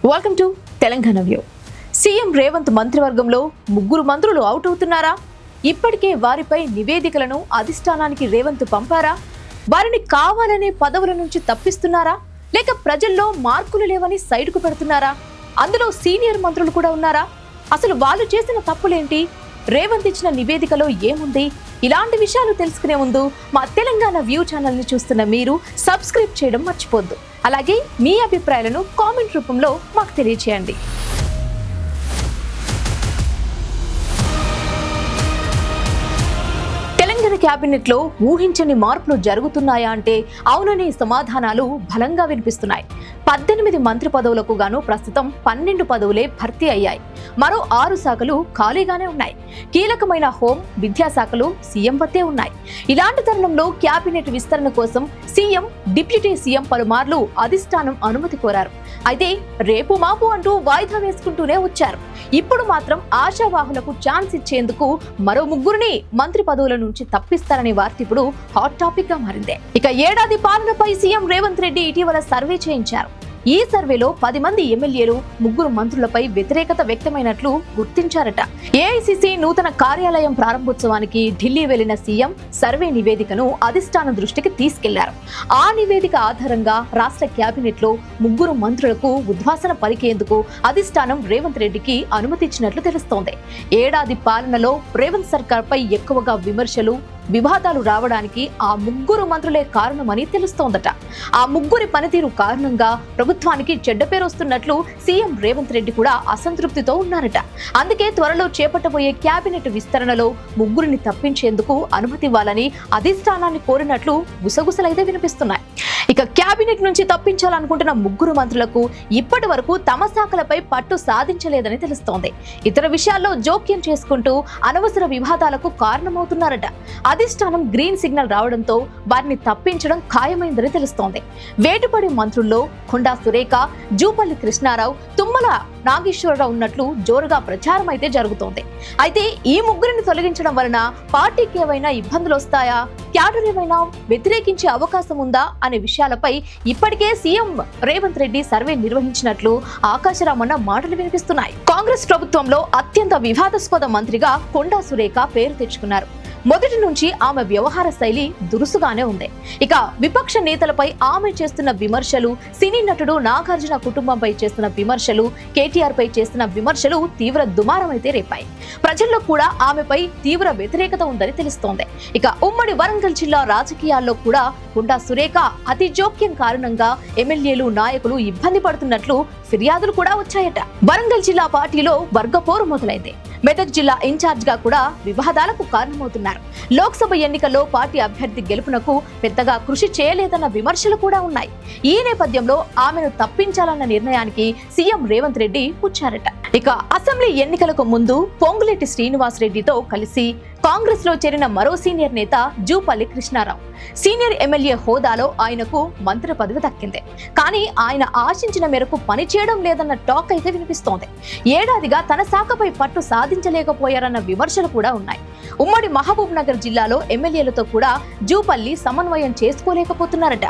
Welcome to Telangana view. CM Revanth మంత్రివర్గంలో ముగ్గురు మంత్రులు అవుట్ అవుతున్నారా? ఇప్పటికే వారిపై నివేదికలను అధిష్టానానికి రేవంత్ పంపారా? వారిని కావాలనే పదవుల నుంచి తప్పిస్తున్నారా? లేక ప్రజల్లో మార్కులు లేవని సైడ్కు పెడుతున్నారా? అందులో సీనియర్ మంత్రులు కూడా ఉన్నారా? అసలు వాళ్ళు చేసిన తప్పులేంటి? రేవంత్ ఇచ్చిన నివేదికలో ఏముంది? ఇలాంటి విషయాలు తెలుసుకునే ముందు మా తెలంగాణ వ్యూ ఛానల్ని చూస్తున్న మీరు సబ్స్క్రైబ్ చేయడం మర్చిపోద్దు. అలాగే మీ అభిప్రాయాలను కామెంట్ రూపంలో మాకు తెలియజేయండి. తెలంగాణ క్యాబినెట్ లో ఊహించని మార్పులు జరుగుతున్నాయా అంటే అవుననే సమాధానాలు బలంగా వినిపిస్తున్నాయి. 18 మంత్రి పదవులకు గాను ప్రస్తుతం 12 పదవులే భర్తీ అయ్యాయి. మరో 6 శాఖలు ఖాళీగానే ఉన్నాయి. కీలకమైన హోం, విద్యాశాఖలు సీఎం వద్దే ఉన్నాయి. ఇలాంటి తరుణంలో క్యాబినెట్ విస్తరణ కోసం సీఎం, డిప్యూటీ సీఎం పలుమార్లు అధిష్టానం అనుమతి కోరారు. అయితే రేపు మాపు అంటూ వాయిదా వేసుకుంటూనే వచ్చారు. ఇప్పుడు మాత్రం ఆశావాహులకు ఛాన్స్ ఇచ్చేందుకు మరో ముగ్గురిని మంత్రి పదవుల నుంచి తప్పిస్తారనే వార్త ఇప్పుడు హాట్ టాపిక్ గా మారింది. ఇక ఏడాది పాలనపై సీఎం రేవంత్ రెడ్డి ఇటీవల సర్వే చేయించారు. ఈ సర్వేలో 10 మంది ఎమ్మెల్యేలు, 3 మంత్రులపై వ్యతిరేకత వ్యక్తమైనట్లు గుర్తించారట. ఏఐసీసీ నూతన కార్యాలయం ప్రారంభోత్సవానికి ఢిల్లీ వెళ్లిన సీఎం సర్వే నివేదికను అధిష్టానం దృష్టికి తీసుకెళ్లారు. ఆ నివేదిక ఆధారంగా రాష్ట్ర క్యాబినెట్ లో 3 మంత్రులకు ఉద్వాసన పలికేందుకు అధిష్టానం రేవంత్ రెడ్డికి అనుమతి ఇచ్చినట్లు తెలుస్తోంది. ఏడాది పాలనలో రేవంత్ సర్కార్ పై ఎక్కువగా విమర్శలు, వివాదాలు రావడానికి ఆ 3 మంత్రులే కారణమని తెలుస్తోందట. ఆ 3 పనితీరు కారణంగా ప్రభుత్వానికి చెడ్డ పేరు వస్తున్నట్లు సీఎం రేవంత్ రెడ్డి కూడా అసంతృప్తితో ఉన్నారట. అందుకే త్వరలో చేపట్టబోయే క్యాబినెట్ విస్తరణలో 3 తప్పించేందుకు అనుమతి ఇవ్వాలని అధిష్టానాన్ని కోరినట్లు గుసగుసలైతే వినిపిస్తున్నాయి. ఇక క్యాబినెట్ నుంచి తప్పించాలనుకుంటున్న 3 మంత్రులకు ఇప్పటి వరకు తమ శాఖలపై పట్టు సాధించలేదని తెలుస్తోంది. ఇతర విషయాల్లో జోక్యం చేసుకుంటూ అనవసర వివాదాలకు కారణమవుతున్నారట. అధిష్టానం గ్రీన్ సిగ్నల్ రావడంతో వారిని తప్పించడం ఖాయమైందని తెలుస్తోంది. వేటుపడి మంత్రుల్లో కొండా సురేఖ, జూపల్లి కృష్ణారావు, తుమ్మల నాగేశ్వరరావు ఉన్నట్లు జోరుగా ప్రచారం అయితే జరుగుతోంది. అయితే ఈ 3 తొలగించడం వలన పార్టీకి ఏవైనా ఇబ్బందులు వస్తాయా, క్యాడర్ ఏమైనా వ్యతిరేకించే అవకాశం ఉందా అనే విషయాలపై ఇప్పటికే సీఎం రేవంత్ రెడ్డి సర్వే నిర్వహించినట్లు ఆకాశరామన్న మాటలు వినిపిస్తున్నాయి. కాంగ్రెస్ ప్రభుత్వంలో అత్యంత వివాదాస్పద మంత్రిగా కొండా సురేఖ పేరు తెచ్చుకున్నారు. మొదటి నుంచి ఆమె వ్యవహార శైలి దురుసుగానే ఉంది. ఇక విపక్ష నేతలపై ఆమె చేస్తున్న విమర్శలు, సినీ నటుడు నాగార్జున కుటుంబంపై చేస్తున్న విమర్శలు, కేటీఆర్ పై చేస్తున్న విమర్శలు తీవ్ర దుమారమైతే రేపాయి. ప్రజల్లో కూడా ఆమెపై తీవ్ర వ్యతిరేకత ఉందని తెలుస్తోంది. ఇక ఉమ్మడి వరంగల్ జిల్లా రాజకీయాల్లో కూడా కొండా సురేఖ అతి జోక్యం కారణంగా ఎమ్మెల్యేలు, నాయకులు ఇబ్బంది పడుతున్నట్లు ఫిర్యాదులు కూడా వచ్చాయట. వరంగల్ జిల్లా పార్టీలో వర్గపోరు మొదలైంది. మెదక్ జిల్లా ఇన్ఛార్జ్ గా కూడా వివాదాలకు కారణమవుతున్నారు. లోక్సభ ఎన్నికల్లో పార్టీ అభ్యర్థి గెలుపునకు పెద్దగా కృషి చేయలేదన్న విమర్శలు కూడా ఉన్నాయి. ఈ నేపథ్యంలో ఆమెను తప్పించాలన్న నిర్ణయానికి సీఎం రేవంత్ రెడ్డి వచ్చారట. ఇక అసెంబ్లీ ఎన్నికలకు ముందు పొంగులేటి శ్రీనివాస్ రెడ్డితో కలిసి కాంగ్రెస్ లో చేరిన మరో సీనియర్ నేత జూపల్లి కృష్ణారావు. సీనియర్ ఎమ్మెల్యే హోదాలో ఆయనకు మంత్రి పదవి దక్కింది. కానీ ఆయన ఆశించిన మేరకు పనిచేయడం లేదన్న టాక్ అయితే వినిపిస్తోంది. ఏడాదిగా తన శాఖపై పట్టు సాధించలేకపోయారన్న విమర్శలు కూడా ఉన్నాయి. ఉమ్మడి మహబూబ్ నగర్ జిల్లాలో ఎమ్మెల్యేలతో కూడా జూపల్లి సమన్వయం చేసుకోలేకపోతున్నారట.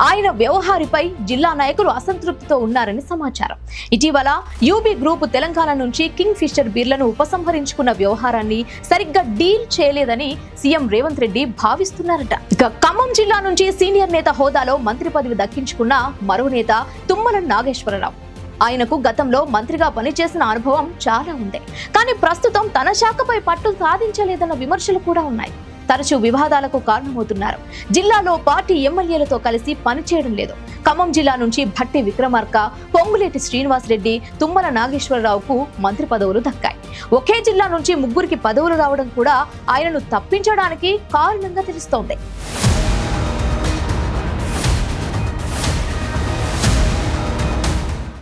ఆయన వ్యవహారిపై జిల్లా నాయకులు అసంతృప్తితో ఉన్నారని సమాచారం. ఇటీవల యూబీ గ్రూప్ తెలంగాణ నుంచి కింగ్ ఫిషర్ బీర్లను ఉపసంహరించుకున్న వ్యవహారాన్ని సరిగ్గా డీల్ చేయలేదని సీఎం రేవంత్ రెడ్డి భావిస్తున్నారట. ఇక ఖమ్మం జిల్లా నుంచి సీనియర్ నేత హోదాలో మంత్రి పదవి దక్కించుకున్న మరో నేత తుమ్మల నాగేశ్వరరావు. ఆయనకు గతంలో మంత్రిగా పనిచేసిన అనుభవం చాలా ఉంది. కానీ ప్రస్తుతం తన శాఖపై పట్టు సాధించలేదన్న విమర్శలు కూడా ఉన్నాయి. తరచూ వివాదాలకు కారణమవుతున్నారు. జిల్లాలో పార్టీ ఎమ్మెల్యేలతో కలిసి పనిచేయడం లేదు. ఖమ్మం జిల్లా నుంచి భట్టి విక్రమార్క, పొంగులేటి శ్రీనివాస్ రెడ్డి, తుమ్మల నాగేశ్వరరావుకు మంత్రి పదవులు దక్కాయి. ఒకే జిల్లా నుంచి 3 పదవులు రావడం కూడా ఆయనను తప్పించడానికి కారణంగా తెలుస్తోంది.